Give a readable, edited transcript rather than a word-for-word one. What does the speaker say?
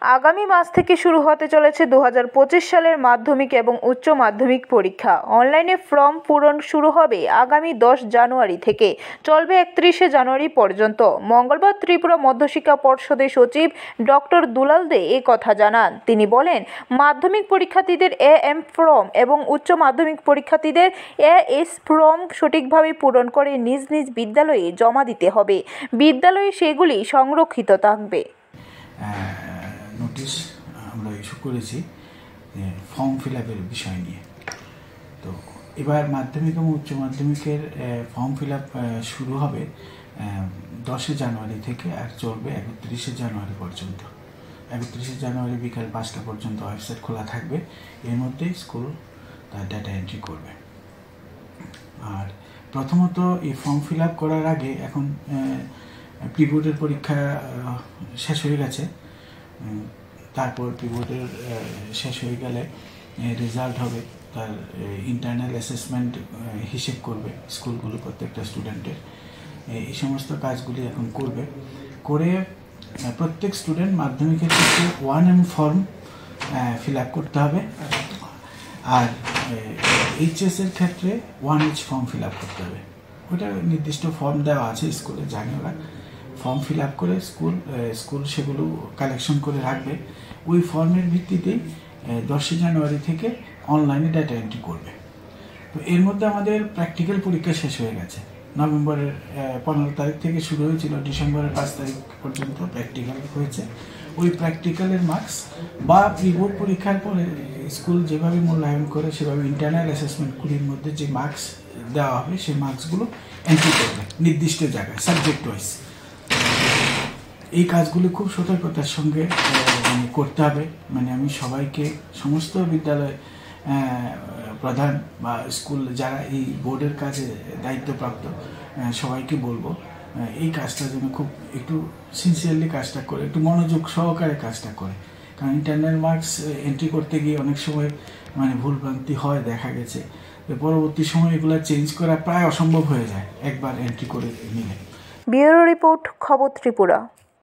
আগামী মাস থেকে শুরু হতে চলেছে 2025 সালের মাধ্যমিক এবং উচ্চ মাধ্যমিক পরীক্ষা। অনলাইনে ফর্ম পূরণ শুরু হবে আগামী 10 জানুয়ারি থেকে, চলবে 31 জানুয়ারি পর্যন্ত। মঙ্গলবার ত্রিপুরা মধ্যশিক্ষা পর্ষদের সচিব ডক্টর দুলাল দে এই কথা জানান। তিনি বলেন, মাধ্যমিক পরীক্ষার্থীদের AM ফর্ম এবং উচ্চ মাধ্যমিক পরীক্ষার্থীদের AS ফর্ম সঠিকভাবে পূরণ করে নিজ নিজ বিদ্যালয়ে জমা দিতে হবে। বিদ্যালয়ে সেগুলি সংরক্ষিত থাকবে। নোটিশ আমরা ইস্যু করেছি ফর্ম ফিল আপের বিষয় নিয়ে। তো এবার মাধ্যমিক এবং উচ্চ মাধ্যমিকের ফর্ম ফিল আপ শুরু হবে 10 জানুয়ারি থেকে আর চলবে 31 জানুয়ারি পর্যন্ত। 31 জানুয়ারি বিকাল 5টা পর্যন্ত ওয়েবসাইট খোলা থাকবে। এর মধ্যেই স্কুল তার ডাটা এন্ট্রি করবে। আর প্রথমত এই ফর্ম ফিল আপ করার আগে এখন প্রি বোর্ডের পরীক্ষা শেষ হয়ে গেছে। তারপর প্রি বোর্ডের শেষ হয়ে গেলে রেজাল্ট হবে, তার ইন্টারনাল অ্যাসেসমেন্ট হিসেব করবে স্কুলগুলো প্রত্যেকটা স্টুডেন্টের। এই সমস্ত কাজগুলি এখন করবে। করে প্রত্যেক স্টুডেন্ট মাধ্যমিকের ক্ষেত্রে 1M ফর্ম ফিল আপ করতে হবে, আর HS এর ক্ষেত্রে 1H ফর্ম ফিল আপ করতে হবে। ওটা নির্দিষ্ট ফর্ম দেওয়া আছে স্কুলে, জানি ওরা। ফর্ম ফিল আপ করে স্কুল সেগুলো কালেকশন করে রাখবে। ওই ফর্মের ভিত্তিতেই 10 জানুয়ারি থেকে অনলাইনে ডাটা এন্ট্রি করবে। তো এর মধ্যে আমাদের প্র্যাকটিক্যাল পরীক্ষা শেষ হয়ে গেছে। নভেম্বরের 15 তারিখ থেকে শুরু হয়েছিল, ডিসেম্বরের 5 তারিখ পর্যন্ত প্র্যাকটিক্যাল হয়েছে। ওই প্র্যাকটিক্যালের মার্কস বা প্রি বোর্ড পরীক্ষার পরে স্কুল যেভাবে মূল্যায়ন করে সেভাবে ইন্টারনাল অ্যাসেসমেন্টগুলির মধ্যে যে মার্কস দেওয়া হবে সেই মার্কসগুলো এন্ট্রি করবে নির্দিষ্ট জায়গায় সাবজেক্ট ওয়াইজ। এই কাজগুলি খুব সতর্কতার সঙ্গে করতে হবে। মানে আমি সবাইকে, সমস্ত বিদ্যালয় প্রধান বা স্কুল যারা এই বোর্ডের কাজে দায়িত্বপ্রাপ্ত সবাইকে বলবো এই কাজটা যেন খুব একটু সিনসিয়ারলি কাজটা করে, একটু মনোযোগ সহকারে কাজটা করে। কারণ ইন্টারনাল মার্কস এন্ট্রি করতে গিয়ে অনেক সময় ভুলভ্রান্তি হয়, দেখা গেছে। পরবর্তী সময় এগুলো চেঞ্জ করা প্রায় অসম্ভব হয়ে যায় একবার এন্ট্রি করে নিলে। ব্যুরো রিপোর্ট, খবর ত্রিপুরা।